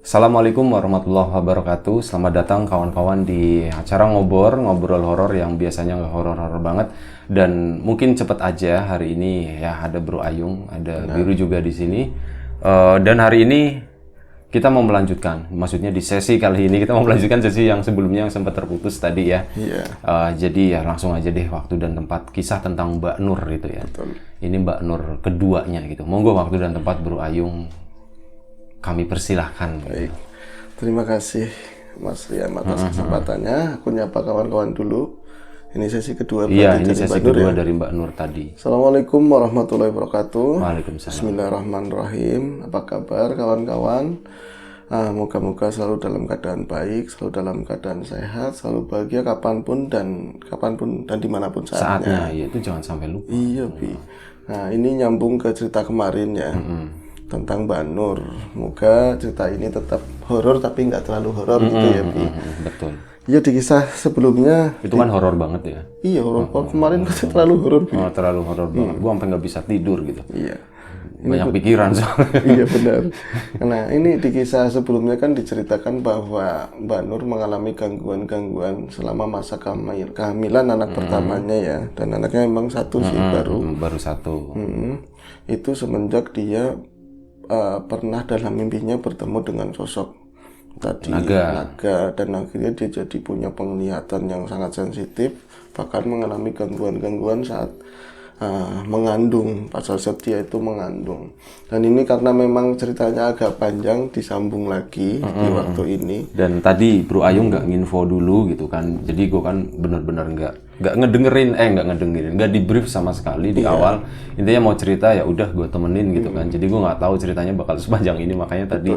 Assalamualaikum warahmatullahi wabarakatuh. Selamat datang kawan-kawan di acara ngobrol horor yang biasanya nggak horor-horor banget. Dan mungkin cepet aja hari ini ya, ada Bro Ayung, ada Biru juga di sini. Dan hari ini kita mau melanjutkan, maksudnya di sesi kali ini kita mau melanjutkan sesi yang sebelumnya yang sempat terputus tadi ya. Iya. Jadi ya langsung aja deh, waktu dan tempat, kisah tentang Mbak Nur gitu ya. Betul. Ini Mbak Nur keduanya gitu. Monggo waktu dan tempat Bro Ayung, kami persilahkan. Baik. Terima kasih Mas Rian atas kesempatannya. Aku nyapa kawan-kawan dulu. Ini sesi kedua Iya, berarti ini dari sesi Mbak Nur kedua ya? dari Mbak Nur tadi. Assalamualaikum warahmatullahi wabarakatuh. Waalaikumsalam. Bismillahirrahmanirrahim. Apa kabar kawan-kawan? Moga-moga selalu dalam keadaan baik, selalu dalam keadaan sehat, selalu bahagia kapanpun dan dimanapun Saatnya, saatnya. ya itu jangan sampai lupa. Iya, Bi. Nah, ini nyambung ke cerita kemarin ya. Tentang Mbak Nur. Moga cerita ini tetap horor tapi nggak terlalu horor gitu ya, Bi. Betul. Iya, di kisah sebelumnya. Itu kan horor banget ya. Iya, horor. Kemarin kan terlalu horor, Bi. Oh, terlalu horor banget. Gua sampai nggak bisa tidur gitu. Iya. Banyak pikiran soalnya. Iya, benar. Nah, ini di kisah sebelumnya kan diceritakan bahwa Mbak Nur mengalami gangguan-gangguan selama masa kehamilan anak pertamanya ya. Dan anaknya memang satu sih baru. Baru satu. Itu semenjak dia pernah dalam mimpinya bertemu dengan sosok tadi naga, dan akhirnya dia jadi punya penglihatan yang sangat sensitif, bahkan mengalami gangguan-gangguan saat mengandung, pada saat dia itu mengandung. Dan ini karena memang ceritanya agak panjang, disambung lagi di waktu ini. Dan tadi Bro Ayung nggak nginfo dulu gitu kan. Jadi gue kan bener-bener nggak nggak di brief sama sekali di awal. Intinya mau cerita ya udah gue temenin gitu kan. Jadi gue nggak tahu ceritanya bakal sepanjang ini, makanya tadi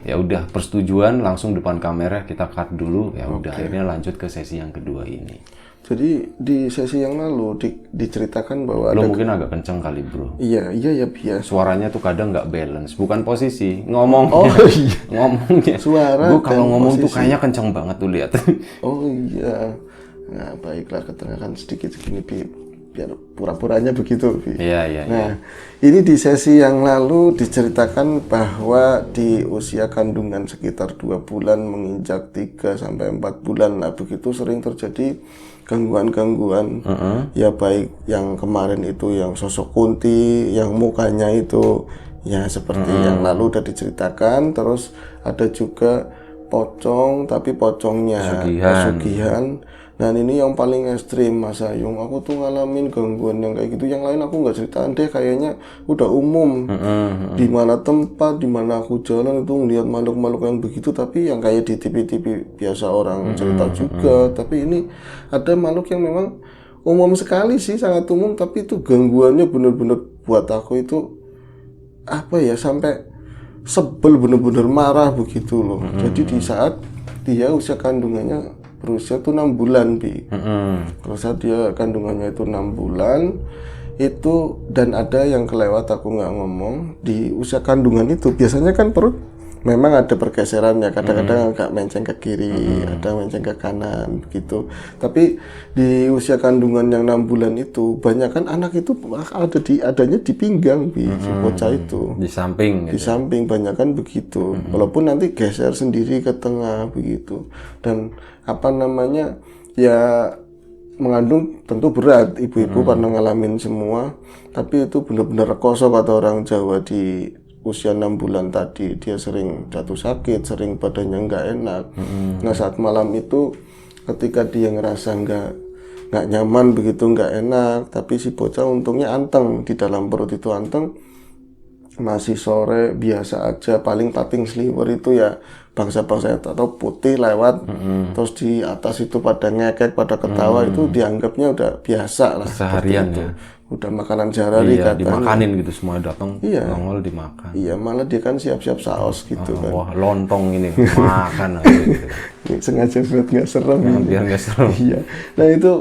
ya udah persetujuan langsung depan kamera, kita cut dulu ya udah. Akhirnya lanjut ke sesi yang kedua ini. Jadi di sesi yang lalu diceritakan bahwa Lo mungkin agak kenceng kali Bro. Iya ya biasa. Suaranya tuh kadang nggak balance, bukan posisi ngomong. Iya. Ngomongnya. Suara Gue kalau ngomong posisi. tuh kayaknya kenceng banget tuh, lihat. Oh iya. Nah, baiklah, keterangan sedikit segini, Bi. Biar pura-puranya begitu, Bi. Iya. Nah, ini di sesi yang lalu diceritakan bahwa di usia kandungan sekitar 2 bulan menginjak 3 sampai 4 bulan. Nah, begitu sering terjadi gangguan-gangguan. Ya baik yang kemarin itu yang sosok kunti, yang mukanya itu ya seperti yang lalu udah diceritakan. Terus ada juga pocong, tapi pocongnya pesugihan. Dan ini yang paling ekstrim, Mas Ayung. Aku tuh ngalamin gangguan yang kayak gitu. Yang lain aku nggak ceritain deh, kayaknya udah umum. Di mana tempat, di mana aku jalan itu ngeliat makhluk-makhluk yang begitu. Tapi yang kayak di TV-TV biasa orang cerita juga. Tapi ini ada makhluk yang memang umum sekali sih, sangat umum. Tapi itu gangguannya bener-bener buat aku itu apa ya, sampai sebel, bener-bener marah begitu loh. Jadi di saat dia usia kandungannya berusia tuh 6 bulan, Bi. Kalau saat dia kandungannya itu 6 bulan itu, dan ada yang kelewat aku nggak ngomong, di usia kandungan itu biasanya kan perut memang ada pergeseran ya, kadang-kadang agak menceng ke kiri, ada menceng ke kanan begitu. Tapi di usia kandungan yang 6 bulan itu banyak kan anak itu adanya di pinggang, Bi, si bocah itu. Di samping Di samping banyak kan begitu. Walaupun nanti geser sendiri ke tengah begitu. Dan apa namanya ya, mengandung tentu berat, ibu-ibu pernah ngalamin semua. Tapi itu benar-benar rekoso kata orang Jawa. Di usia 6 bulan tadi dia sering jatuh sakit, sering badannya nggak enak. Nah, saat malam itu ketika dia ngerasa nggak nyaman begitu, nggak enak, tapi si bocah untungnya anteng, di dalam perut itu anteng, masih sore biasa aja, paling pating sliwer itu ya bangsa-bangsa atau putih lewat, terus di atas itu pada ngekek, pada ketawa, itu dianggapnya udah biasa lah, seharian ya. Udah makanan sehari-hari Iya, katanya. dimakanin gitu, semua datang nongol dimakan. Iya, malah dia kan siap-siap saus gitu kan. Wah, lontong ini makan aja gitu. Sengaja buat nggak serem. Biar nggak serem. Iya. Nah itu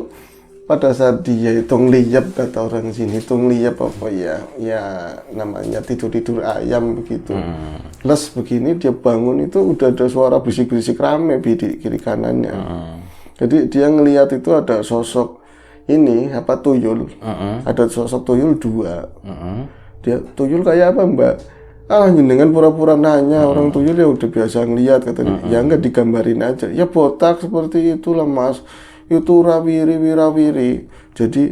pada saat dia itu ngeliyap, kata orang sini itu ngeliyap apa ya, namanya tidur ayam begitu. Les begini dia bangun itu udah ada suara berisik-berisik rame di kiri kanannya. Jadi dia ngelihat itu ada sosok ini tuyul. Ada sosok tuyul 2. Dia tuyul kayak apa, Mbak? Ah, jenengan pura-pura nanya, orang tuyul ya udah biasa ngeliat katanya. Ya enggak, digambarin aja. Ya botak seperti itulah Mas. Itu wirawiri. Jadi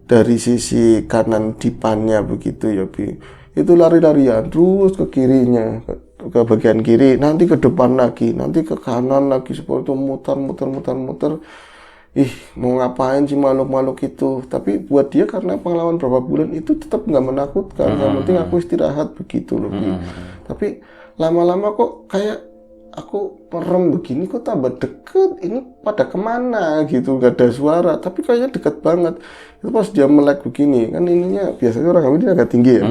dari sisi kanan dipannya begitu ya Bi. Itu lari-larian terus ke kirinya, ke bagian kiri, nanti ke depan lagi, nanti ke kanan lagi, seperti itu muter. Ih, mau ngapain sih makhluk-makhluk itu? Tapi buat dia karena pengalaman berapa bulan itu tetap nggak menakutkan. Yang penting aku istirahat begitu loh. Tapi lama-lama kok kayak aku merem begini kok tambah deket. Ini pada kemana gitu? Gak ada suara. Tapi kayaknya deket banget. Itu pas dia melek begini. Kan ininya biasanya orang kami dia agak tinggi ya.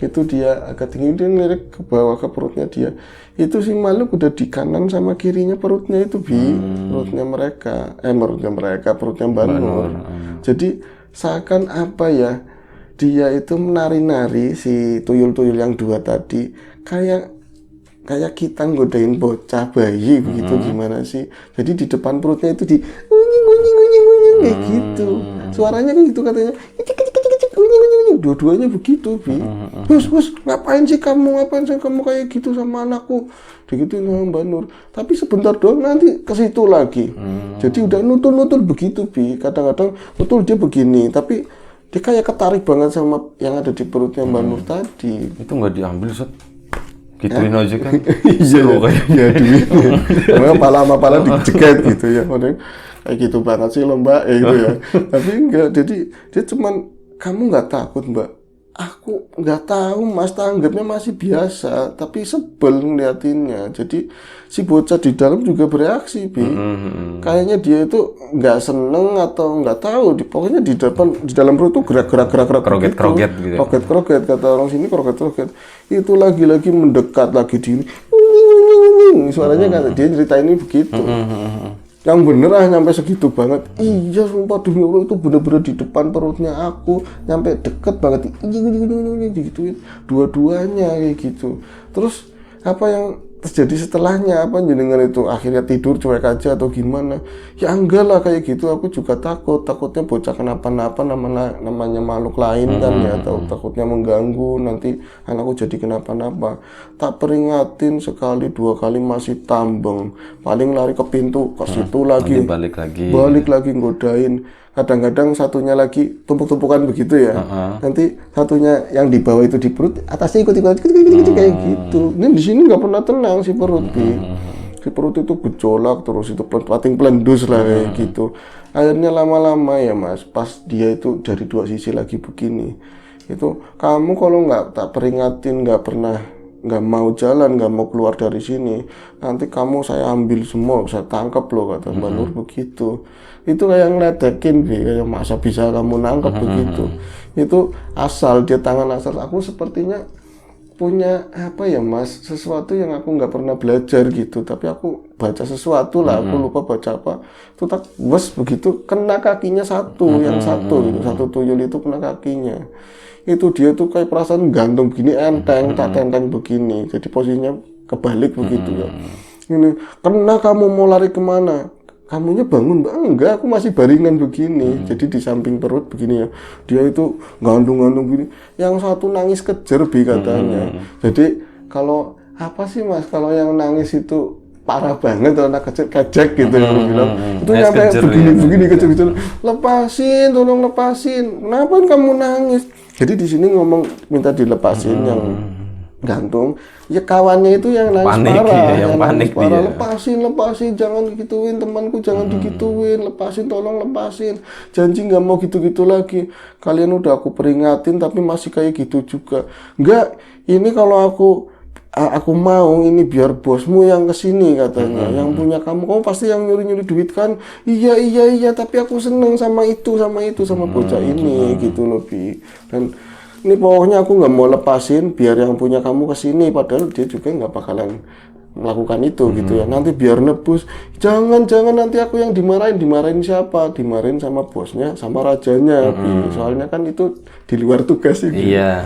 Itu dia agak tinggi, dia ngelirik ke bawah ke perutnya dia. Itu si makhluk udah di kanan sama kirinya perutnya itu perutnya mereka, perutnya Mbak Nur. Jadi seakan apa ya, dia itu menari-nari si tuyul-tuyul yang dua tadi kayak kita nggodain bocah bayi begitu. Gimana sih, jadi di depan perutnya itu di ngunying kayak gitu, suaranya kayak gitu katanya, dua-duanya begitu Bi. Hus, ngapain sih kamu kayak gitu sama anakku, digituin sama Mbak Nur. Tapi sebentar doang nanti ke situ lagi. Jadi udah nutul begitu Bi. Kadang-kadang nutul dia begini, tapi dia kayak ketarik banget sama yang ada di perutnya Mbak Nur tadi. Itu nggak diambil Ustaz? Gituin aja kan? Iya duit. Karena pala dicegat gitu ya. Kayak gitu banget sih lo Mbak, gitu ya. Tapi enggak, jadi dia cuman, kamu nggak takut Mbak? Aku nggak tahu Mas, tanggapnya masih biasa, tapi sebel ngeliatinnya. Jadi si bocah di dalam juga bereaksi Bi. Kayaknya dia itu nggak seneng atau nggak tahu. Pokoknya di dalam perut tuh gerak kroget gitu. Kroget kata orang sini, kroget. Itu lagi mendekat lagi di ini. Suaranya kan dia ceritain ini begitu. Yang bener nyampe segitu banget. Iya sumpah demi Allah, itu bener-bener di depan perutnya aku, nyampe deket banget. Digituin dua-duanya kayak gitu. Terus apa yang terjadi setelahnya, apa jenengan itu akhirnya tidur cuek aja atau gimana? Ya enggak lah kayak gitu, aku juga takutnya bocah kenapa-napa, namanya makhluk lain kan ya, atau takutnya mengganggu nanti anakku jadi kenapa-napa. Tak peringatin sekali dua kali masih tambeng, paling lari ke pintu ke situ lagi, balik lagi nggodain. Kadang-kadang satunya lagi tumpuk-tumpukan begitu ya. Nanti satunya yang di bawah itu di perut, atasnya ikut kayak gitu. Ini di sini nggak pernah tenang si perut. Si perut itu gejolak terus, itu pating pelendus lah kayak gitu. Akhirnya lama-lama ya Mas, pas dia itu dari dua sisi lagi begini. Itu kamu kalau nggak tak peringatin, nggak mau jalan, nggak mau keluar dari sini, nanti kamu saya ambil semua, saya tangkap loh, kata Mbak Nur begitu. Itu kayak ngeledekin Bi, kayak masa bisa kamu nangkep begitu. Itu asal dia tangan asal. Aku sepertinya punya apa ya Mas, sesuatu yang aku nggak pernah belajar gitu, tapi aku baca sesuatu lah, aku lupa baca apa. Itu tak wes begitu kena kakinya satu, yang satu tuyul itu kena kakinya. Itu dia tuh kayak perasaan gantung begini, tak tenteng begini, jadi posisinya kebalik begitu ya. Ini kena, kamu mau lari kemana? Kamunya bangun Mbak? Enggak, aku masih baringan begini. Jadi di samping perut begini ya, dia itu gantung begini. Yang satu nangis kejer Bi katanya. Jadi kalau apa sih Mas, kalau yang nangis itu parah banget, anak kecil kejek gitu ya, bilang itu nyampe begini kecil, lepasin, tolong lepasin, kenapa kamu nangis? Jadi di sini ngomong minta dilepasin yang gantung, ya kawannya itu yang nangis panik, parah, yang panik parah. Lepasin, jangan digituin temanku, jangan digituin, lepasin, tolong lepasin, janji nggak mau gitu-gitu lagi. Kalian udah aku peringatin tapi masih kayak gitu juga. Enggak, ini kalau aku mau ini biar bosmu yang kesini katanya, yang punya kamu pasti yang nyuri duit kan. Iya, tapi aku seneng sama bocah ini gitu loh Bi. Dan ini pokoknya aku nggak mau lepasin biar yang punya kamu kesini, padahal dia juga nggak bakalan melakukan itu gitu ya. Nanti biar nebus, jangan nanti aku yang dimarahin siapa? Dimarahin sama bosnya, sama rajanya. Soalnya kan itu di luar tugas sih. Iya.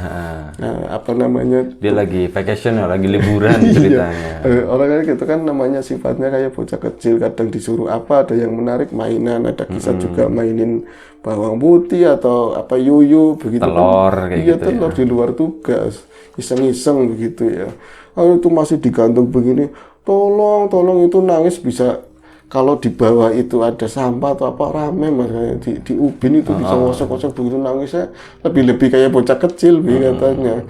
Nah, apa namanya? Dia lagi vacation, lagi liburan ceritanya. Orang kayak gitu kan namanya sifatnya kayak bocah kecil, kadang disuruh apa, ada yang menarik mainan, ada kisah juga mainin bawang putih atau apa yuyu begitu Telur kan. kayak Iya, gitu telur di luar tugas, iseng-iseng begitu ya. Kalau itu masih digantung begini, tolong itu nangis bisa. Kalau di bawah itu ada sampah atau apa rame mas, di ubin itu bisa ngosok-ngosok begitu nangisnya lebih kayak bocah kecil katanya.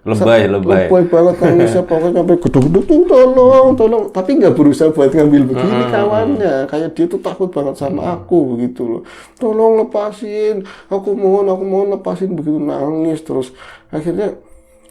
Lebay. Lebay banget nangisnya, pokoknya sampai gedung-gedung tuh tolong, tapi nggak berusaha buat ngambil begini kawannya, kayak dia tuh takut banget sama aku begitu loh. Tolong lepasin, aku mohon lepasin, begitu nangis terus. Akhirnya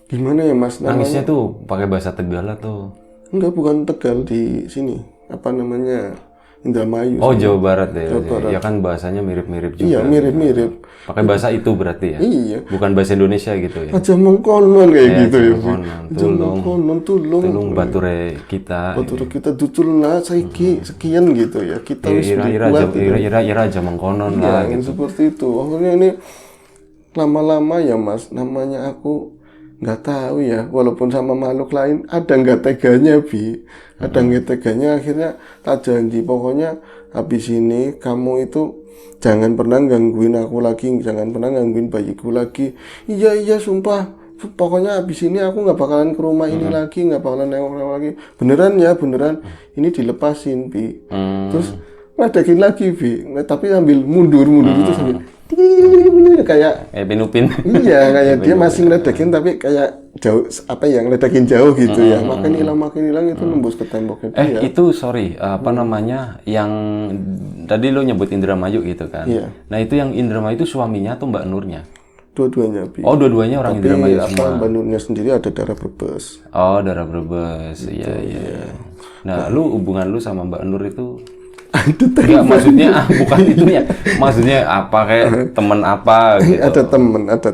gimana ya mas namanya? Nangisnya tuh pakai bahasa Tegal atau? Enggak, bukan Tegal, di sini apa namanya, Indramayu. Oh, Jawa Barat ya. Jawa Barat. Ya kan bahasanya mirip-mirip juga. Iya, mirip-mirip. Pakai bahasa itu berarti ya? Iya. Bukan bahasa Indonesia gitu ya? Aja mengkonon kayak gitu ya. Aja Tolong. tolong Bature kita. Batur kita dutulna sekian gitu ya. Kita harus dibuat. Ira aja mengkonon Iya, lah yang gitu. seperti itu. Akhirnya ini lama-lama ya mas, namanya aku nggak tahu ya, walaupun sama makhluk lain ada nggak teganya ada nggak teganya. Akhirnya tak janji, pokoknya habis ini kamu itu jangan pernah gangguin aku lagi, jangan pernah gangguin bayiku lagi. Iya sumpah, pokoknya habis ini aku nggak bakalan ke rumah ini lagi, nggak bakalan nengok lagi, beneran ya, beneran ini dilepasin terus ngadekin lagi tapi sambil mundur itu sambil kayak Pinupin. iya, kayak dia masih ngeledekin tapi kayak jauh, apa ya, ngeledekin jauh gitu ya, makin hilang itu nembus ke temboknya dia. Itu sorry, apa namanya, yang tadi lo nyebut Indramayu gitu kan? Iya. Nah itu yang Indramayu itu suaminya atau Mbak Nurnya? Dua-duanya Oh, dua-duanya orang tapi Indramayu apa, semua. Mbak Nurnya sendiri ada darah Brebes. Oh, darah Brebes. Iya. Nah, lu hubungan lu sama Mbak Nur itu enggak, maksudnya bukan itu ya. Maksudnya apa, kayak temen apa gitu. Ada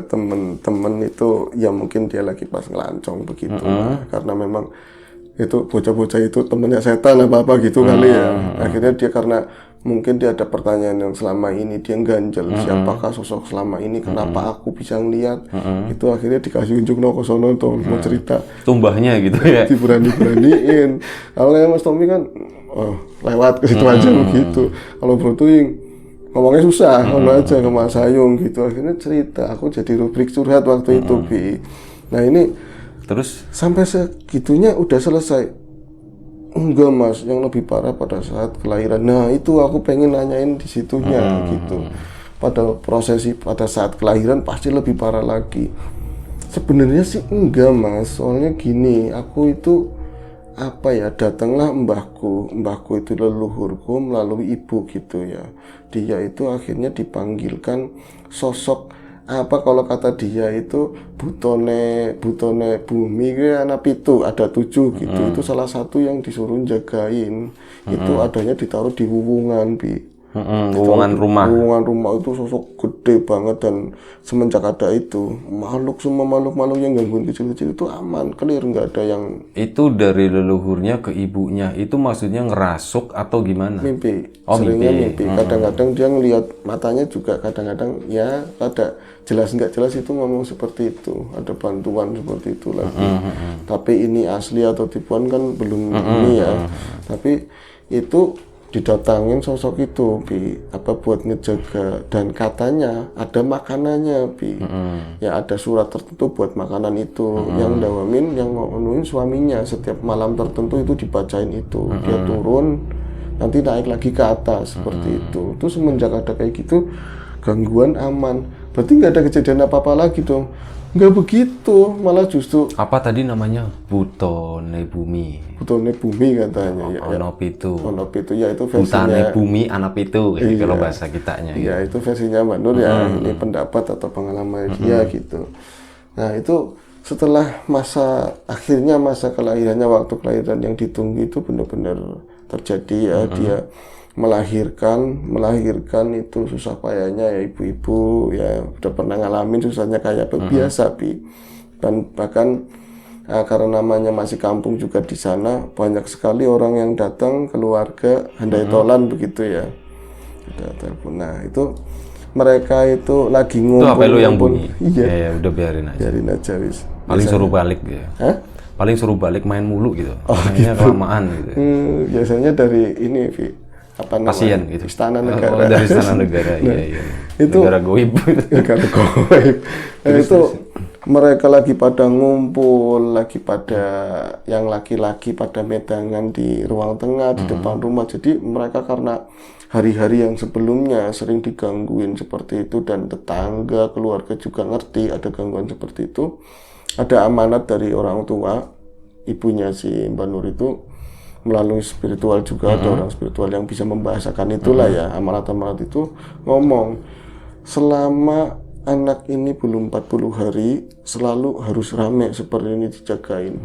temen itu ya, mungkin dia lagi pas ngelancong begitu. Karena memang itu bocah-bocah itu temennya setan apa gitu kali ya. Akhirnya dia, karena mungkin dia ada pertanyaan yang selama ini dia ganjel, siapakah sosok selama ini, kenapa aku bisa ngeliat, itu akhirnya dikasih unjuk no kosono tuh mau cerita Tumbahnya gitu ya. diberaniin. Kalau Mas Tommy kan lewat ke situ aja begitu. Kalau Bro Tuying ngomongnya susah, ngomong aja ke Mas Ayung gitu. Akhirnya cerita, aku jadi rubrik curhat waktu itu Nah ini Terus sampai segitunya udah selesai. Enggak mas, yang lebih parah pada saat kelahiran. Nah itu aku pengen nanyain di situnya gitu. Pada prosesi pada saat kelahiran pasti lebih parah lagi. Sebenarnya sih enggak mas, soalnya gini, aku itu apa ya, datanglah mbahku itu leluhurku melalui ibu gitu ya. Dia itu akhirnya dipanggilkan sosok apa, kalau kata dia itu butone bumi kayak anak pitu, ada 7 gitu. Itu salah satu yang disuruh jagain. Itu adanya ditaruh di wuwungan hubungan rumah. Hubungan rumah itu sosok gede banget, dan semenjak ada itu semua makhluk yang gangguin kecil-kecil itu aman, clear, nggak ada yang. Itu dari leluhurnya ke ibunya, itu maksudnya ngerasuk atau gimana? Mimpi. Oh, Seringnya mimpi. Kadang-kadang dia ngelihat matanya juga, kadang-kadang ya ada jelas nggak jelas itu ngomong seperti itu, ada bantuan seperti itu lagi. Tapi ini asli atau tipuan kan belum ini ya. Tapi itu didatangin sosok itu apa buat ngejaga, dan katanya ada makanannya ya, ada surat tertentu buat makanan itu yang dawamin, yang ngomongin suaminya setiap malam tertentu itu dibacain itu, dia turun nanti naik lagi ke atas seperti itu. Terus semenjak ada kayak gitu, gangguan aman, berarti nggak ada kejadian apa-apa lagi dong. Nggak begitu, malah justru Apa tadi namanya? Butone bumi. Butone bumi katanya ya. Ono pitu. Ono pitu ya, itu versinya. Butane bumi anak pitu gitu, Iya. kalau bahasa kitanya. Iya, itu versinya Mbak Nur ya. Ini pendapat atau pengalaman dia gitu. Nah, itu setelah akhirnya masa kelahirannya, waktu kelahiran yang ditunggu itu benar-benar terjadi ya. Dia melahirkan itu susah payahnya ya, ibu-ibu ya udah pernah ngalamin susahnya kayak biasa dan bahkan karena namanya masih kampung juga di sana, banyak sekali orang yang datang, keluarga handai tolan begitu ya. Nah itu mereka itu lagi ngumpul. Itu apa lu yang bunyi? Iya. Ya, udah biarin aja. Biarin aja wis. Paling suruh balik ya. Hah? Paling suruh balik main mulu gitu. Oh, Mainnya gitu. kelamaan gitu. Biasanya dari ini, apa namanya? Pasien gitu. Istana negara. Oh, dari istana negara. Nah, iya. itu Negara goib. negara goib. Nah, itu mereka lagi pada ngumpul, lagi pada yang laki-laki pada medangan di ruang tengah di depan rumah. Jadi mereka karena hari-hari yang sebelumnya sering digangguin seperti itu dan tetangga, keluarga juga ngerti ada gangguan seperti itu. Ada amanat dari orang tua, ibunya si Mbak Nur itu melalui spiritual juga ada orang spiritual yang bisa membahasakan itulah ya, amanat-amanat itu ngomong selama anak ini belum 40 hari selalu harus rame seperti ini dijagain.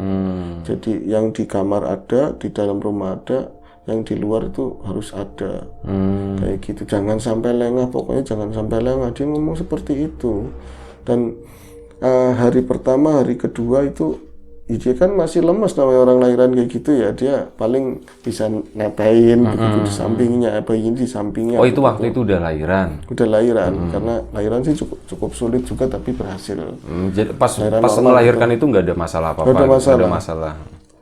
Jadi yang di kamar ada, di dalam rumah ada, yang di luar itu harus ada. Kayak gitu, jangan sampai lengah, pokoknya jangan sampai lengah, dia ngomong seperti itu. Dan hari pertama, hari kedua itu dia kan masih lemas, namanya orang lahiran kayak gitu ya, dia paling bisa netein begitu di sampingnya, bayi di sampingnya. Oh itu waktu itu udah lahiran? Udah lahiran, karena lahiran sih cukup sulit juga tapi berhasil. Jadi pas melahirkan itu nggak ada masalah apa-apa? Nggak ada masalah.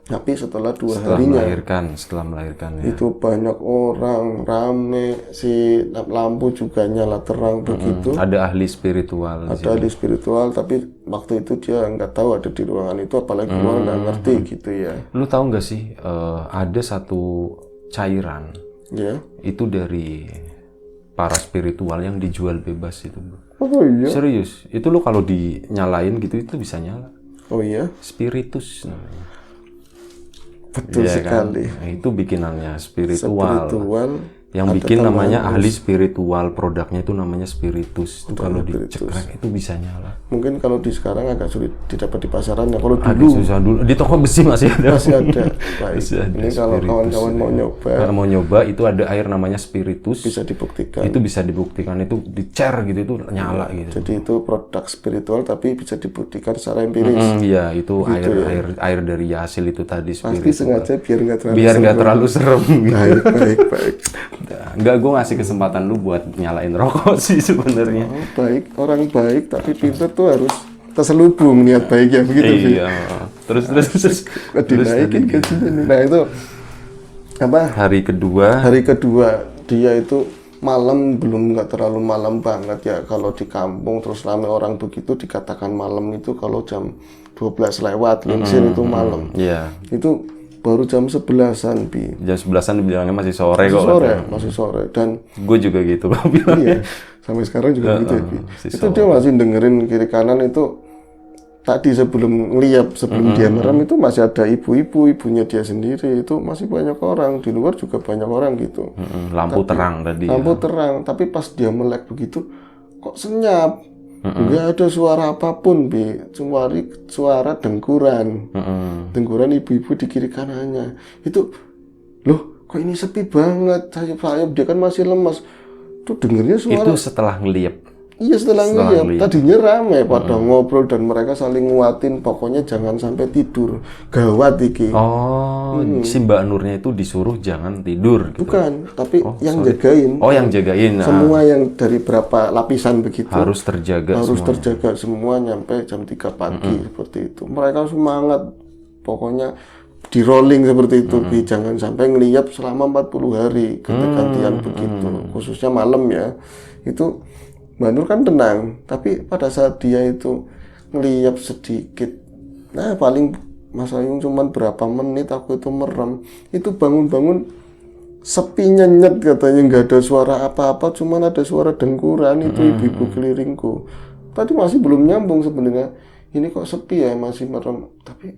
Tapi setelah harinya setelah melahirkan ya. Itu banyak orang rame, si lampu juga nyala terang begitu. Ada ahli spiritual. Ada ahli spiritual, tapi waktu itu dia nggak tahu ada di ruangan itu, apalagi keluar nggak ngerti gitu ya. Lu tahu nggak sih ada satu cairan Ya. itu dari para spiritual yang dijual bebas itu, bro. Oh iya. Serius, itu lu kalau dinyalain gitu itu bisa nyala. Oh iya. Spiritus namanya. Betul sekali. Kan? Nah, itu bikinannya spiritual. Yang bikin namanya ahli spiritual, produknya itu namanya spiritus. Itu kalau dicekrek itu bisa nyala. Mungkin kalau di sekarang agak sulit didapat di pasaran ya. Kalau susah dulu. Di toko besi masih ada. Masih ada. Baik. Ini kalau kawan-kawan mau nyoba. Kalau mau nyoba itu ada air namanya spiritus. Bisa dibuktikan. Itu bisa dibuktikan, itu di-share gitu, itu nyala gitu. Jadi itu produk spiritual tapi bisa dibuktikan secara empiris. Iya, itu gitu air dari Yasil itu tadi spiritual. Pasti sengaja biar nggak terlalu serem gitu. Baik. Enggak, gue ngasih kesempatan lu buat nyalain rokok sih sebenarnya. Oh, baik, orang baik tapi pintar tuh harus terselubung niat baik ya begitu. Iya. Terus dinaikin gajinya. Nah itu apa? Hari kedua dia itu malam, belum nggak terlalu malam banget ya. Kalau di kampung terus ramai orang begitu dikatakan malam itu kalau jam 12 lewat lensin itu malam. Iya. Itu baru jam 11-an, Bi. Jam 11-an dibilangnya masih sore kok. Masih sore. Dan gue juga gitu kok bilangnya. Iya, sampai sekarang juga gitu ya, Bi. Itu dia masih dengerin kiri kanan itu. Tadi sebelum ngeliap, sebelum dia merem itu masih ada ibunya dia sendiri. Itu masih banyak orang. Di luar juga banyak orang gitu. Lampu terang tadi. Lampu terang. Tapi pas dia melek begitu, kok senyap. Nggak ada suara apapun, Bi. Suara dengkuran. Dengkuran ibu-ibu di kiri kanannya. Itu, loh, kok ini sepi banget. Sayap dia kan masih lemas. Tuh dengernya suara. Itu setelah ngeliap. Iya, setelah ngeliap. Tadinya ramai pada ngobrol dan mereka saling nguatin. Pokoknya jangan sampai tidur. Gawat iki. Oh, si Mbak Nurnya itu disuruh jangan tidur. Gitu. Bukan, tapi yang jagain. Oh, yang jagain. Semua yang dari berapa lapisan begitu. Harus terjaga semua sampai jam 3 pagi seperti itu. Mereka semangat. Pokoknya di rolling seperti itu. Jangan sampai ngeliap selama 40 hari. Ganti-gantian begitu. Khususnya malam ya. Itu Mbak Nur kan tenang, tapi pada saat dia itu ngeliap sedikit, nah paling Mas Ayung cuman berapa menit aku itu merem, itu bangun-bangun sepi nyenyet katanya, nggak ada suara apa-apa, cuman ada suara dengkuran itu ibu-ibu keliringku. Tadi masih belum nyambung sebenarnya, ini kok sepi ya, masih merem, tapi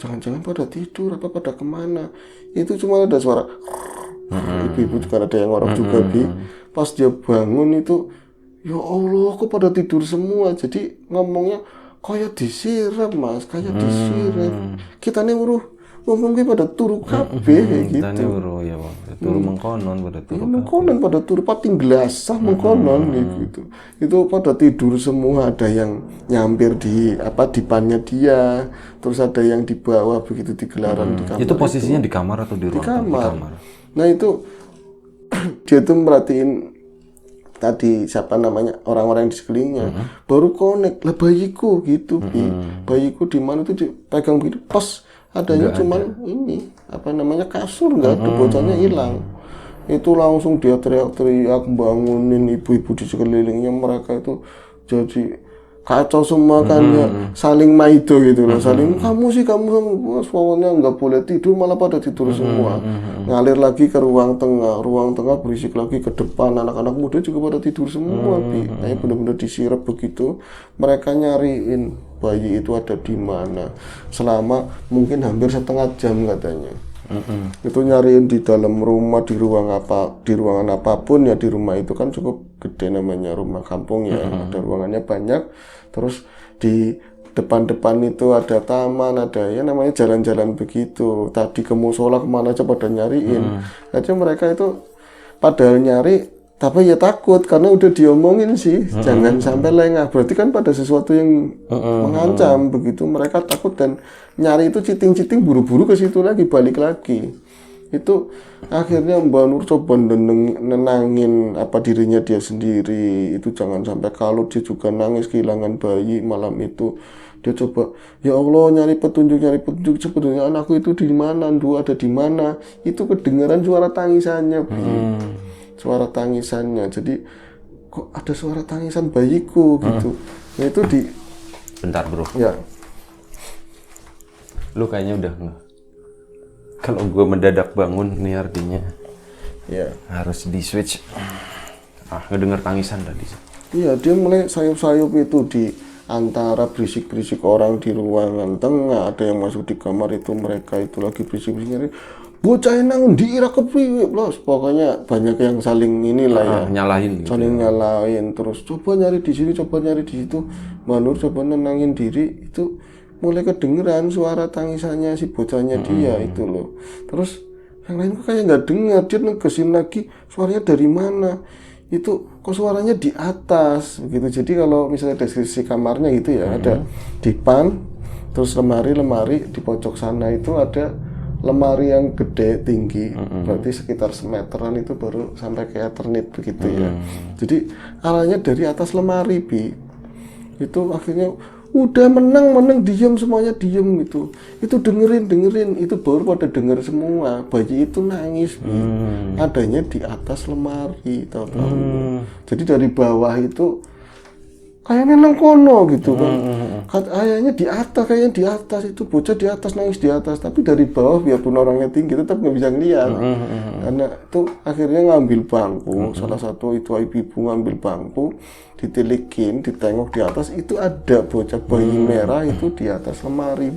jangan-jangan pada tidur apa pada kemana? Itu cuma ada suara, ibu-ibu juga ada yang ngorok juga Bi. Pas dia bangun itu, ya Allah, kok pada tidur semua. Jadi ngomongnya kayak disiram, Mas, kayak disiram. Kita nih ngomongnya pada turu kabeh gitu. Kita nih ya, Bang. Turu mengkonon pada turu. Mengkonon pada turu pating gelasah mengkonon gitu. Itu pada tidur semua, ada yang nyampir di dipannya dia, terus ada yang di bawah begitu di gelaran di kamar. Itu posisinya di kamar atau di ruang? Di kamar. Nah, itu dia tuh merhatiin tadi siapa namanya orang-orang di sekelilingnya baru connect lah bayiku gitu bayiku di mana tuh dipegang begitu pas adanya cuman ini kasur nggak ada, bocahnya hilang. itu langsung dia teriak-teriak bangunin ibu-ibu di sekelilingnya, mereka itu jadi kacau semua kan ya, saling maido gitu loh, saling kamu pokoknya nggak boleh tidur, malah pada tidur semua, ngalir lagi ke ruang tengah berisik lagi ke depan, anak-anak muda juga pada tidur semua, kayak bener-bener disirap begitu, mereka nyariin bayi itu ada di mana selama mungkin hampir setengah jam katanya. Itu nyariin di dalam rumah, di ruangan apapun ya, di rumah itu kan cukup gede namanya rumah kampung ya, ada ruangannya banyak, terus di depan-depan itu ada taman, ada ya namanya jalan-jalan begitu, tadi ke musola kemana aja pada nyariin. Jadi mereka itu padahal nyari tapi ya takut karena udah diomongin sih, jangan sampai lengah, berarti kan pada sesuatu yang mengancam begitu, mereka takut dan nyari itu citing-citing buru-buru ke situ lagi, balik lagi. Itu akhirnya Mbak Nur coba nenangin apa dirinya dia sendiri, itu jangan sampai kalau dia juga nangis kehilangan bayi malam itu. Dia coba, ya Allah, nyari petunjuk sebenarnya anakku itu di mana, ada di mana. Itu kedengaran suara tangisannya, suara tangisannya. Jadi kok ada suara tangisan bayiku gitu. Nah itu Bentar bro. Ya. Lu kayaknya udah nggak. Kalau gue mendadak bangun nih artinya. Ya. Harus di switch. Ngedenger tangisan tadi. Iya, dia mulai sayup-sayup itu di antara berisik-berisik orang di ruangan tengah, ada yang masuk di kamar itu, mereka itu lagi berisik-berisik nyari bocah nang diira kepriwe blos, pokoknya banyak yang saling inilah ya, nyalahin gitu. Saling nyalahin, terus coba nyari di sini, coba nyari di situ. Manur coba nenangin diri, itu mulai kedengeran suara tangisannya si bocahnya dia itu loh. Terus yang lain kok kayak nggak dengar, dia negesin lagi suaranya dari mana, itu kok suaranya di atas begitu. Jadi kalau misalnya deskripsi kamarnya gitu ya, ada dipan, terus lemari di pojok sana itu ada lemari yang gede tinggi, berarti sekitar semeteran, itu baru sampai ke Ethernet begitu ya. Jadi arahnya dari atas lemari itu akhirnya udah menang diam, semuanya diam gitu. Itu dengerin itu baru pada denger semua, bayi itu nangis adanya di atas lemari, tahu-tahu. Jadi dari bawah itu kayaknya nang kono gitu kan. Kayaknya di atas itu bocah di atas, nangis di atas, tapi dari bawah biarpun orangnya tinggi tetap nggak bisa ngeliat. Karena itu akhirnya ngambil bangku, salah satu itu ibu ngambil bangku, ditilikin, ditengok di atas, itu ada bocah bayi merah itu di atas lemari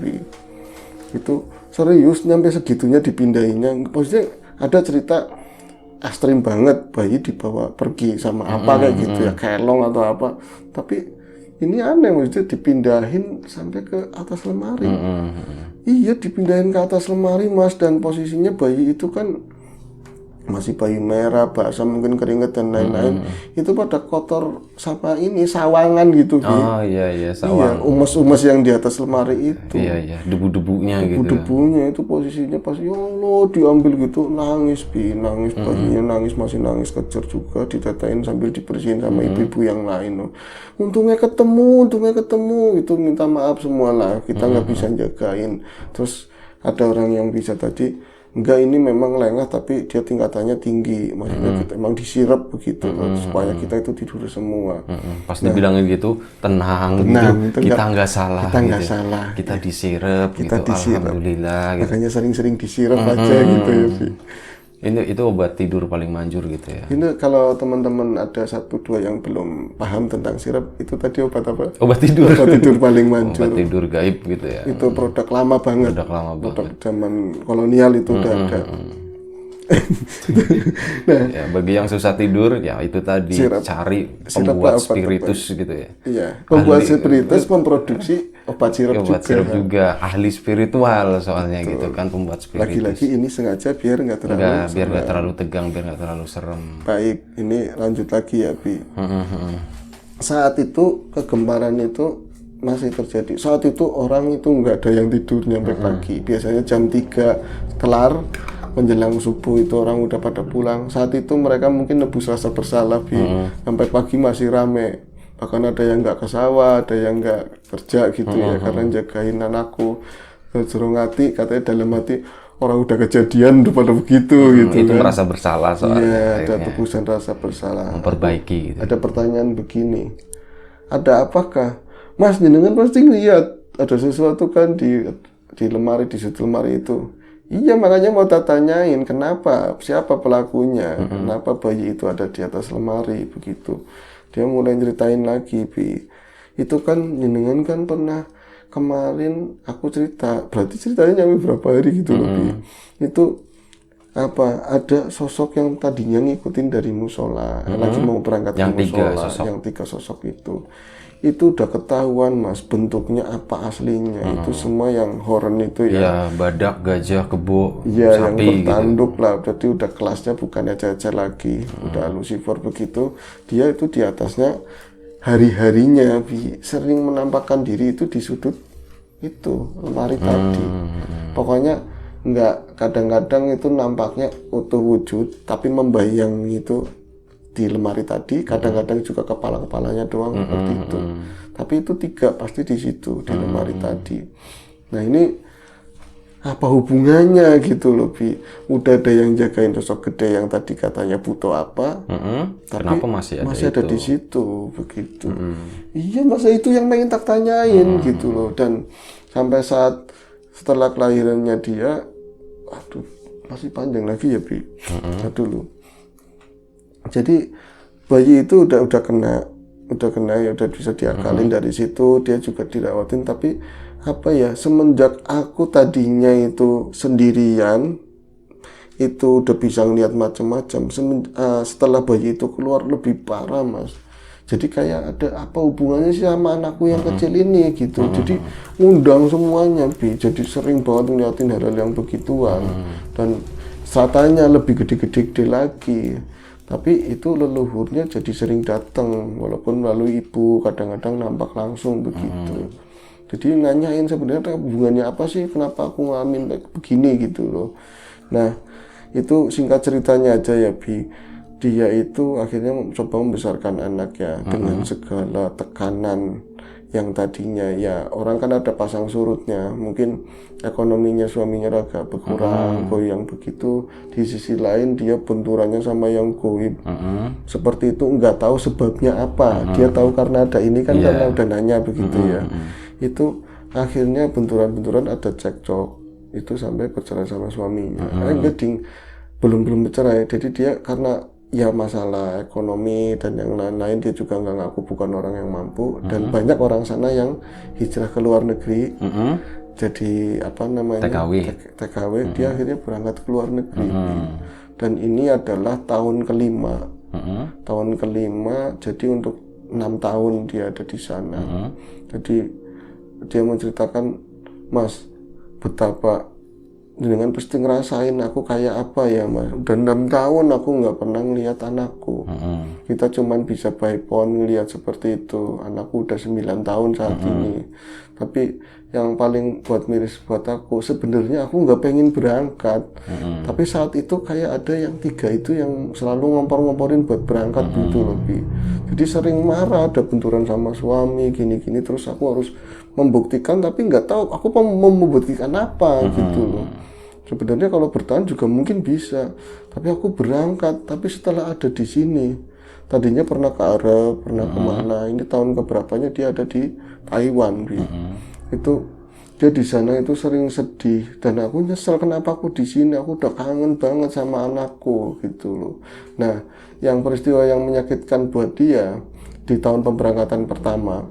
itu serius nyampe segitunya dipindahinnya. Maksudnya ada cerita ekstrim banget, bayi dibawa pergi sama apa kayak gitu ya, kelong atau apa, tapi ini aneh, maksudnya dipindahin sampai ke atas lemari. Iya, dipindahin ke atas lemari mas, dan posisinya bayi itu kan masih bayi merah, basah, mungkin keringet dan lain-lain. Itu pada kotor sama ini sawangan gitu. Iya sawang. Iya, umas yang di atas lemari itu. Iya, debu-debunya gitu. Debu-debunya itu posisinya pas ya Allah diambil gitu, nangis bayinya nangis, masih nangis kejer juga, ditetain sambil dibersihin sama ibu-ibu yang lain. Untungnya ketemu itu, minta maaf semua lah, kita nggak bisa jagain. Terus ada orang yang bisa tadi, enggak ini memang lengah tapi dia tingkatannya tinggi, maksudnya kita emang disirap begitu supaya kita itu tidur semua. Pas dibilangin gitu tenang gitu, kita nggak salah, kita disirap gitu, alhamdulillah gitu. Makanya sering-sering disirap aja gitu ya Bi. Itu obat tidur paling manjur gitu ya. Ini kalau teman-teman ada 1-2 yang belum paham tentang sirap, itu tadi obat apa? Obat tidur paling manjur. Obat tidur gaib gitu ya. Itu produk lama banget. Produk zaman kolonial itu udah ada. Nah, ya, bagi yang susah tidur ya itu tadi cari pembuat spiritus gitu ya. Iya, pembuat spiritus memproduksi obat sirap juga. Ahli spiritual soalnya gitu kan, pembuat spiritus. Lagi-lagi ini sengaja biar nggak terlalu tegang, biar nggak terlalu serem. Baik, ini lanjut lagi ya Bi. Saat itu kegemparan itu masih terjadi. Saat itu orang itu nggak ada yang tidur sampai pagi. Biasanya jam 3 kelar, menjelang subuh itu orang udah pada pulang. Saat itu mereka mungkin nebus rasa bersalah sampai pagi masih rame. Bahkan ada yang nggak ke sawah, ada yang nggak kerja gitu ya, karena jagain anakku. Terus hati katanya dalam hati, orang udah kejadian udah pada begitu gitu itu kan. merasa bersalah soalnya. Iya, ada akhirnya tebusan rasa bersalah. memperbaiki gitu. Ada pertanyaan begini, ada apakah? Mas, jenengan pasti lihat ada sesuatu kan di lemari, di sudut lemari itu. Iya, makanya mau tak tanyain kenapa, siapa pelakunya, kenapa bayi itu ada di atas lemari begitu. Dia mulai ceritain lagi, Bi. Itu kan jenengan kan pernah kemarin aku cerita, berarti ceritanya nyampe berapa hari gitu loh, Bi. Itu apa, ada sosok yang tadinya ngikutin dari musola, lagi mau berangkat Yang ke musola, 3 sosok. yang 3 sosok itu udah ketahuan, Mas, bentuknya apa aslinya. Itu semua yang horor itu ya. Ya badak, gajah, kebo, Iya, yang sapi gitu. bertanduk lah, berarti udah kelasnya bukannya caca lagi, udah Lucifer begitu. Dia itu di atasnya hari-harinya sering menampakkan diri itu di sudut itu lemari tadi. Pokoknya nggak, kadang-kadang itu nampaknya utuh wujud, tapi membayang itu di lemari tadi. Kadang-kadang juga kepala-kepalanya doang seperti itu. Tapi itu 3 pasti di situ di lemari tadi. Nah ini apa hubungannya gitu loh, Bi? Udah ada yang jagain sosok gede yang tadi katanya butuh apa, tapi Kenapa masih ada di situ begitu. Iya, masa itu yang pengen tak tanyain gitu loh. Dan sampai saat setelah kelahirannya dia, aduh, masih panjang lagi ya, Bi. Dulu. Jadi bayi itu udah kena ya, udah bisa diakalin dari situ. Dia juga dirawatin, tapi apa ya, semenjak aku tadinya itu sendirian itu udah bisa ngeliat macam-macam. Setelah bayi itu keluar lebih parah, Mas. Jadi kayak ada apa hubungannya sih sama anakku yang kecil ini gitu. Jadi ngundang semuanya, Bi. Jadi sering banget ngeliatin hal-hal yang begituan. Dan satanya lebih gede-gede lagi. Tapi itu leluhurnya jadi sering datang, walaupun melalui ibu, kadang-kadang nampak langsung begitu. Jadi nanyain sebenarnya hubungannya apa sih, kenapa aku ngalamin begini gitu loh. Nah, itu singkat ceritanya aja ya, Bi. Dia itu akhirnya coba membesarkan anaknya dengan segala tekanan yang tadinya ya orang kan ada pasang surutnya, mungkin ekonominya suaminya agak berkurang, goyang begitu. Di sisi lain dia benturannya sama yang goib, seperti itu, nggak tahu sebabnya apa. Dia tahu karena ada ini kan, karena udah nanya begitu ya. Itu akhirnya benturan-benturan, ada cekcok, itu sampai bercerai sama suaminya. Belum bercerai, jadi dia karena ya masalah ekonomi dan yang lain-lain, dia juga nggak ngaku bukan orang yang mampu. Dan banyak orang sana yang hijrah ke luar negeri, jadi apa namanya, TKW. Dia akhirnya berangkat ke luar negeri. Dan ini adalah tahun kelima. Tahun kelima, jadi untuk 6 tahun dia ada di sana. Jadi dia menceritakan, Mas, betapa dengan pasti ngerasain aku kayak apa ya, Mas. Udah 6 tahun aku nggak pernah ngelihat anakku. Kita cuman bisa by phone ngelihat seperti itu. Anakku udah 9 tahun saat ini. Tapi yang paling buat miris buat aku, sebenarnya aku nggak pengen berangkat. Tapi saat itu kayak ada yang 3 itu yang selalu ngompor-ngomporin buat berangkat gitu loh, Bi. Jadi sering marah, ada benturan sama suami, gini-gini. Terus aku harus membuktikan, tapi nggak tahu aku mau membuktikan apa gitu loh. Sebenarnya kalau bertahan juga mungkin bisa, tapi aku berangkat. Tapi setelah ada di sini, tadinya pernah ke Arab, pernah kemana, ini tahun keberapanya dia ada di Taiwan, Bi. Itu dia di sana itu sering sedih, dan aku nyesel kenapa aku di sini. Aku udah kangen banget sama anakku gitu loh. Nah, yang peristiwa yang menyakitkan buat dia di tahun pemberangkatan pertama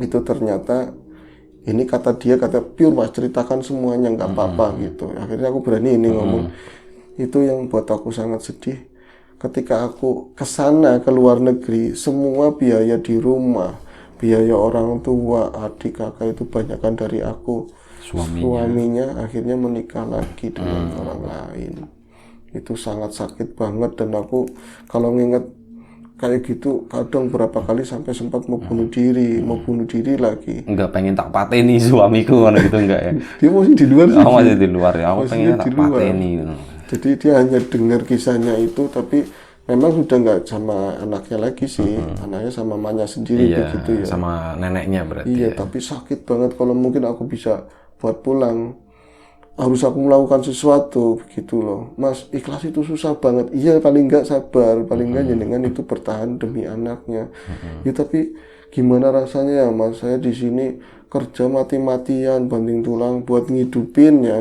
itu ternyata ini kata pure, Mas, ceritakan semuanya, nggak apa-apa gitu. Akhirnya aku berani ini ngomong. Itu yang buat aku sangat sedih. Ketika aku kesana ke luar negeri, semua biaya di rumah, biaya orang tua, adik, kakak itu banyakkan dari aku. Suaminya akhirnya menikah lagi dengan orang lain. Itu sangat sakit banget, dan aku kalau nginget kayak gitu kadang berapa kali sampai sempat mau bunuh diri lagi. Enggak pengen tak pateni suamiku kan gitu, enggak ya? Dia masih di luar sih. Aku masih di luar ya, aku pengen tak pateni. Jadi dia hanya dengar kisahnya itu, tapi memang sudah nggak sama anaknya lagi sih. Anaknya sama mamanya sendiri begitu ya. Sama neneknya berarti. Iya, tapi sakit banget. Kalau mungkin aku bisa buat pulang, harus aku melakukan sesuatu begitu loh. Mas, ikhlas itu susah banget. Iya, paling enggak sabar, paling enggak jenengan itu bertahan demi anaknya. Ya tapi gimana rasanya ya Mas, saya di sini kerja mati-matian banting tulang buat ngidupin ya.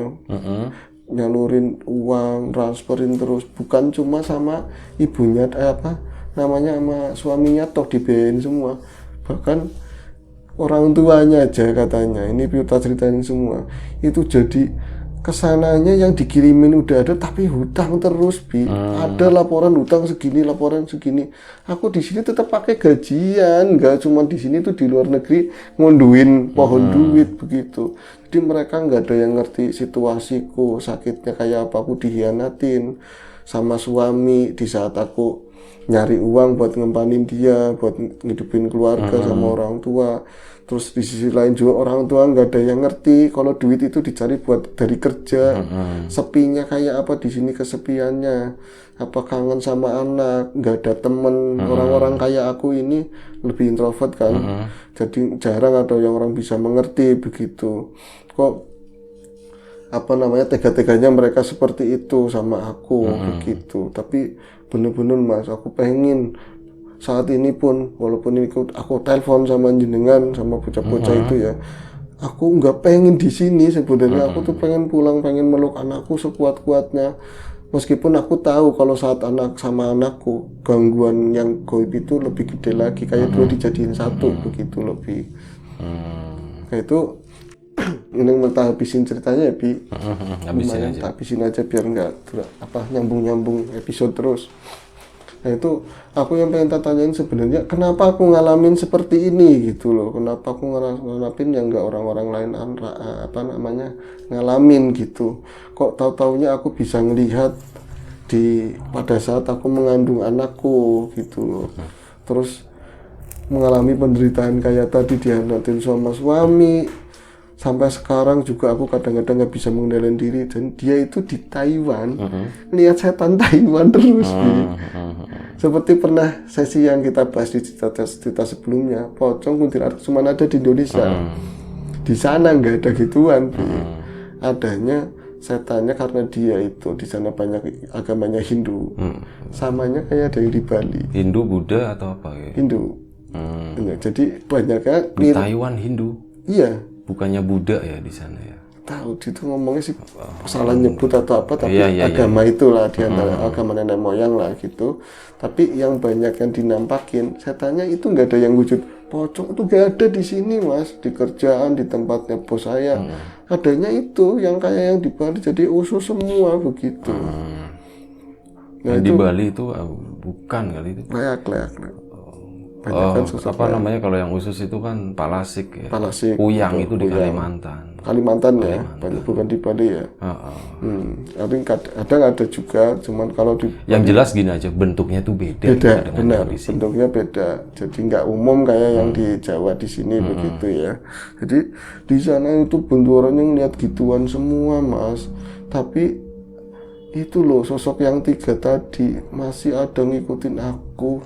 Nyalurin uang, transferin terus, bukan cuma sama ibunya apa namanya sama suaminya toh dibiayain semua. Bahkan orang tuanya aja katanya, ini Piuta ceritain semua, itu jadi kesananya yang dikirimin udah ada tapi hutang terus ada laporan hutang segini, laporan segini. Aku di sini tetap pakai gajian, nggak cuma di sini tuh, di luar negeri ngunduin pohon duit begitu. Jadi mereka nggak ada yang ngerti situasiku, sakitnya kayak apa, aku dihianatin sama suami di saat aku nyari uang buat ngempanin dia, buat ngidupin keluarga sama orang tua. Terus di sisi lain juga orang tua nggak ada yang ngerti kalau duit itu dicari buat dari kerja. Sepinya kayak apa di sini, kesepiannya apa, kangen sama anak, nggak ada temen. Orang-orang kayak aku ini lebih introvert kan, jadi jarang ada yang orang bisa mengerti begitu. Kok apa namanya, tega-teganya mereka seperti itu sama aku begitu. Tapi bener-bener Mas, aku pengen saat ini pun, walaupun ini aku telepon sama jenengan, sama bocah-bocah itu ya, aku nggak pengen di sini sebenarnya. Aku tuh pengen pulang, pengen meluk anakku sekuat-kuatnya. Meskipun aku tahu kalau saat anak sama anakku, gangguan yang goib itu lebih gede lagi, kayak dua dijadiin satu begitu lebih. Kayak itu ini minta habisin ceritanya ya Bi. Habisin aja biar nggak nyambung-nyambung episode terus. Nah itu aku yang pengen tanyain sebenarnya, kenapa aku ngalamin seperti ini gitu loh, kenapa aku ngalamin yang nggak orang-orang lain ngalamin gitu. Kok tahu-taunya aku bisa ngelihat pada saat aku mengandung anakku gitu loh. Terus mengalami penderitaan kayak tadi, dihianatin sama suami. Sampai sekarang juga aku kadang-kadang nggak bisa mengendalikan diri, dan dia itu di Taiwan, lihat setan Taiwan terus. Seperti pernah sesi yang kita bahas di cerita sebelumnya, pocong kuntilanak cuma ada di Indonesia. Di sana nggak ada gituan, adanya setannya karena dia itu di sana banyak agamanya Hindu, samanya kayak dari di Bali. Hindu, Buddha atau apa ya? Hindu. Jadi banyaknya di Taiwan Hindu. Iya. Bukannya Buddha ya di sana ya? Tahu itu ngomongnya sih salah nyebut atau apa, tapi agama itulah di antara agama nenek moyang lah gitu. Tapi yang banyak yang dinampakin setannya itu nggak ada yang wujud. Pocong itu nggak ada di sini Mas, di kerjaan, di tempatnya bos saya. Adanya itu yang kayak yang di Bali, jadi usus semua begitu. Nah, di Bali itu bukan kali itu. Layak. Namanya kalau yang usus itu kan palasik ya. Palasik. Kuyang itu di Kalimantan. Kalimantan ya, bukan di Bali ya. Kadang ada juga, cuman kalau di yang jelas gini aja, bentuknya itu beda. Benar. Bentuknya beda. Jadi nggak umum kayak yang di Jawa di sini begitu ya. Jadi di sana itu benturannya ngeliat gituan semua Mas. Tapi itu loh, sosok yang 3 tadi masih ada ngikutin aku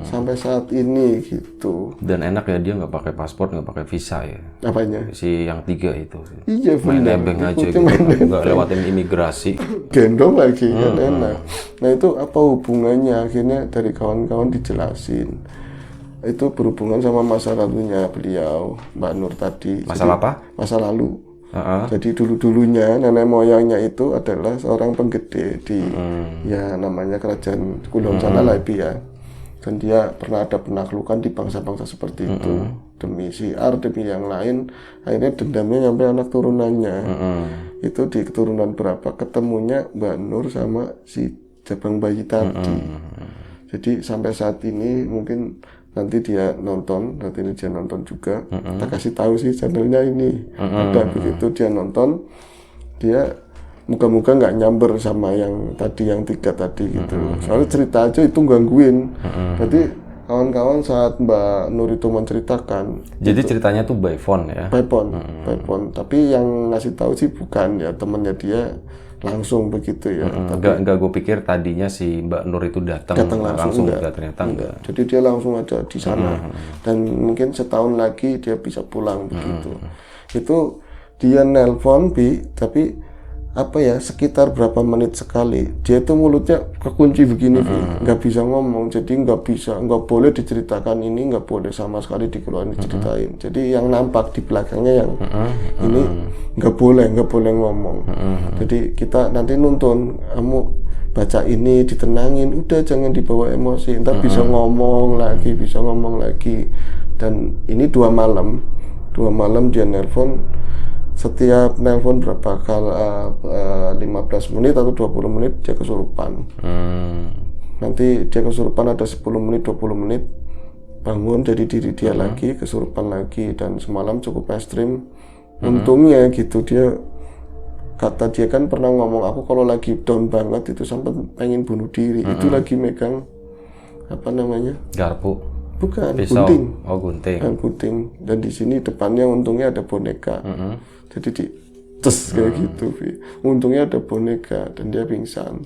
sampai saat ini gitu. Dan enak ya, dia nggak pakai paspor, nggak pakai visa ya. Apanya? Si yang 3 itu. Iya main nebeng aja gitu, nggak lewatin imigrasi. Gendong lagi kan enak. Nah itu apa hubungannya? Akhirnya dari kawan-kawan dijelasin. Itu berhubungan sama masa lalunya beliau, Mbak Nur tadi. Masalah apa? Masa lalu. Jadi dulu-dulunya nenek moyangnya itu adalah seorang penggede di ya namanya kerajaan Kulon sana lah ya. Dan dia pernah ada penaklukan di bangsa-bangsa seperti itu, demi siar, demi yang lain. Akhirnya dendamnya sampai anak turunannya. Itu di keturunan berapa ketemunya Mbak Nur sama si jabang bayi tadi. Jadi sampai saat ini mungkin nanti dia nonton, nanti ini dia nonton juga. Kita kasih tahu sih channelnya ini ada begitu, dia nonton, dia moga-moga nggak nyamber sama yang tadi, yang 3 tadi gitu. Soalnya cerita aja itu gangguin. Berarti kawan-kawan saat Mbak Nur itu menceritakan. Jadi gitu, ceritanya tuh by phone ya? By phone. Tapi yang ngasih tahu sih bukan ya temennya dia langsung begitu ya. Enggak, gue pikir tadinya si Mbak Nur itu datang langsung enggak, ternyata enggak. Jadi dia langsung ada di sana. Dan mungkin setahun lagi dia bisa pulang begitu. Itu dia nelpon tapi apa ya, sekitar berapa menit sekali dia itu mulutnya kekunci begini, nggak bisa ngomong, jadi nggak boleh diceritakan ini, nggak boleh sama sekali dikeluarin diceritain. Jadi yang nampak di belakangnya yang ini nggak boleh ngomong. Jadi kita nanti nuntun, kamu baca ini ditenangin, udah jangan dibawa emosi, ntar bisa ngomong lagi. Dan ini 2 malam dia nelpon. Setiap nelpon berapa kali, 15 menit atau 20 menit dia kesurupan. Nanti dia kesurupan ada 10 menit, 20 menit, bangun jadi diri dia lagi, kesurupan lagi. Dan semalam cukup ekstrim. Untungnya gitu, kata dia kan pernah ngomong, aku kalau lagi down banget itu sampai pengen bunuh diri. Itu lagi megang apa namanya? Garpu. Bukan, Pisau. gunting. Oh, gunting. Gunting. Dan di sini depannya untungnya ada boneka. Jadi kayak gitu. Untungnya ada boneka dan dia pingsan.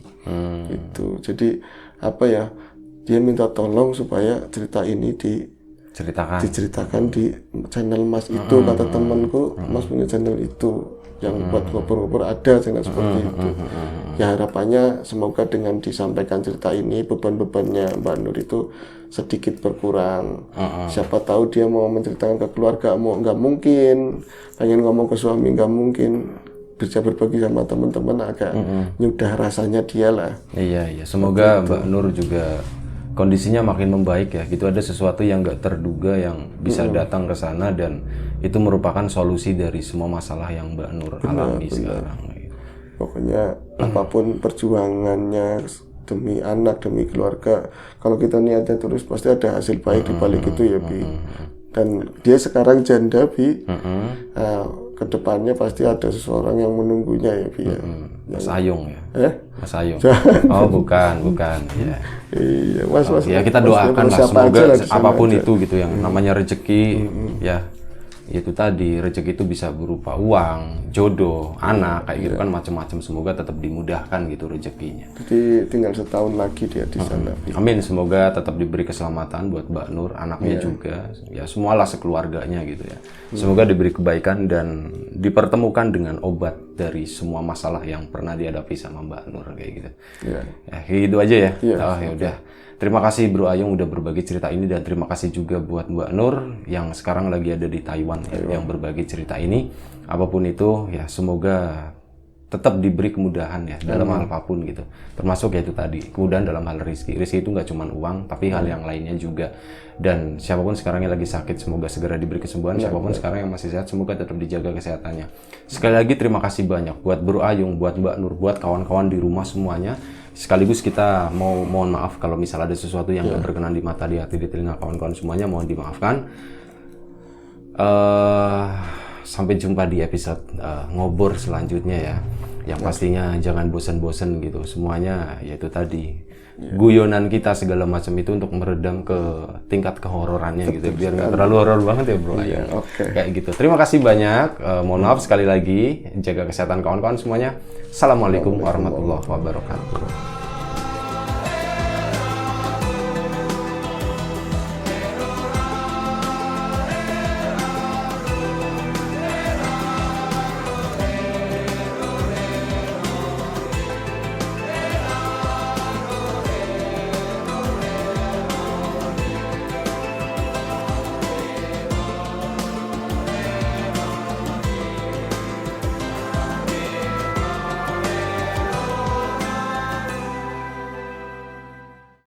Itu. Jadi apa ya? Dia minta tolong supaya cerita ini diceritakan di channel Mas itu. Kata temanku, Mas punya channel itu yang buat ngobrol-ngobrol, ada channel seperti itu. Ya harapannya semoga dengan disampaikan cerita ini beban-bebannya Mbak Nur itu sedikit berkurang. Siapa tahu dia mau menceritakan ke keluarga, nggak mungkin, pengen ngomong ke suami nggak mungkin, bisa berbagi sama teman-teman agak nyudah rasanya dia lah. Iya, semoga Mbak Nur juga kondisinya makin membaik ya. Gitu, ada sesuatu yang nggak terduga yang bisa datang ke sana dan itu merupakan solusi dari semua masalah yang Mbak Nur alami sekarang. Pokoknya apapun perjuangannya demi anak, demi keluarga, kalau kita niatnya terus pasti ada hasil baik di balik itu ya, Bi. Dan dia sekarang janda, Bi. Kedepannya pasti ada seseorang yang menunggunya ya, Bi. Mas Ayung ya? Mas Ayung. Oh, bukan. Ya. Iya, Mas. Ya kita doakan lah semoga apapun itu gitu, yang namanya rezeki ya. Itu tadi, rezeki itu bisa berupa uang, jodoh, anak, kayak gitu kan, macam-macam. Semoga tetap dimudahkan gitu rezekinya. Jadi tinggal setahun lagi dia di sana. Amin, semoga tetap diberi keselamatan buat Mbak Nur, anaknya juga, ya semualah sekeluarganya gitu ya. Semoga diberi kebaikan dan dipertemukan dengan obat dari semua masalah yang pernah dihadapi sama Mbak Nur kayak gitu. Ya, gitu aja ya. Oh, ya udah. Terima kasih Bro Ayung udah berbagi cerita ini, dan terima kasih juga buat Mbak Nur yang sekarang lagi ada di Taiwan ya, yang berbagi cerita ini. Apapun itu ya, semoga tetap diberi kemudahan ya dalam hal apapun gitu. Termasuk ya itu tadi, kemudahan dalam hal rezeki. Rezeki itu nggak cuma uang, tapi hal yang lainnya juga. Dan siapapun sekarang yang lagi sakit, semoga segera diberi kesembuhan. Siapapun sekarang yang masih sehat, semoga tetap dijaga kesehatannya. Sekali lagi terima kasih banyak buat Bro Ayung, buat Mbak Nur, buat kawan-kawan di rumah semuanya. Sekaligus kita mohon maaf kalau misalnya ada sesuatu yang gak berkenan di mata, di hati, di telinga kawan-kawan semuanya, mohon dimaafkan. Sampai jumpa di episode ngobor selanjutnya ya. Yang pastinya jangan bosan-bosan gitu. Semuanya yaitu tadi guyonan kita segala macam itu untuk meredam ke tingkat kehororannya gitu, biar nggak terlalu horor banget ya Bro. Kayak gitu. Terima kasih banyak. Mohon maaf sekali lagi. Jaga kesehatan kawan-kawan semuanya. Assalamualaikum warahmatullahi wabarakatuh.